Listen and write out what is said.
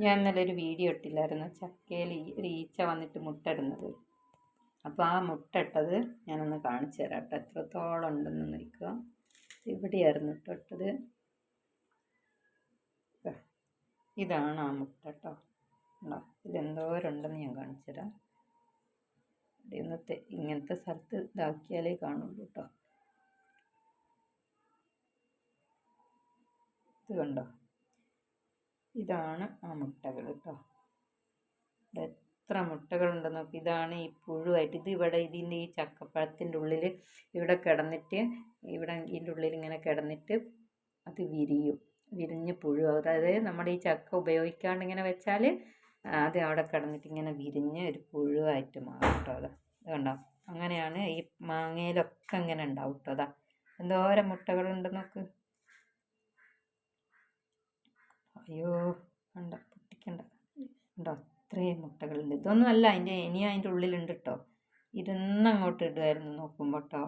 ഞാൻ ഇന്നലെ ഒരു വീഡിയോ ഇട്ടില്ലായിരുന്നു, ചക്കയിൽ ഒരു ഈച്ച വന്നിട്ട് മുട്ടയിടുന്നത്. അപ്പോൾ ആ മുട്ട ഞാനൊന്ന് കാണിച്ചു തരാം കേട്ടോ, എത്രത്തോളം ഉണ്ടെന്ന് നോക്കുക. ഇവിടെയായിരുന്നു ഇട്ടത്. ഇതാണ് ആ മുട്ട കേട്ടോ. ഇതെന്തോരുണ്ടെന്ന് ഞാൻ കാണിച്ചു തരാം. ഇന്നത്തെ ഇങ്ങനത്തെ സ്ഥലത്ത് ഇതാക്കിയാലേ കാണുള്ളൂ കേട്ടോ. ഇത് കണ്ടോ, ഇതാണ് ആ മുട്ടകൾ കേട്ടോ. ഇവിടെ എത്ര മുട്ടകളുണ്ടെന്ന് നോക്കി. ഇതാണ് ഈ പുഴുവായിട്ട് ഇതിൻ്റെ ഈ ചക്കപ്പഴത്തിൻ്റെ ഉള്ളിൽ ഇവിടെ കിടന്നിട്ട്, ഇവിടെ ഇതിൻ്റെ ഉള്ളിൽ ഇങ്ങനെ കിടന്നിട്ട് അത് വിരിഞ്ഞ് പുഴു. അതായത് നമ്മുടെ ഈ ചക്ക ഉപയോഗിക്കാണ്ട് ഇങ്ങനെ വെച്ചാൽ അത് അവിടെ കിടന്നിട്ട് ഇങ്ങനെ വിരിഞ്ഞ് ഒരു പുഴുവായിട്ട് മാറും കേട്ടോ. അത് കണ്ടോ, അങ്ങനെയാണ് ഈ മാങ്ങയിലൊക്കെ ഇങ്ങനെ ഉണ്ടാവും കേട്ടോ. അതാ എന്തോരം മുട്ടകളുണ്ടെന്ന് നോക്ക്. അയ്യോ കണ്ട, പൊട്ടിക്കണ്ട, ഉണ്ടോ, അത്രയും മുട്ടകളുണ്ട്. ഇതൊന്നും അല്ല, ഇനിയും അതിൻ്റെ ഉള്ളിലുണ്ട് കേട്ടോ. ഇരുന്നങ്ങോട്ട് ഇടുമായിരുന്നു നോക്കുമ്പോൾ കേട്ടോ.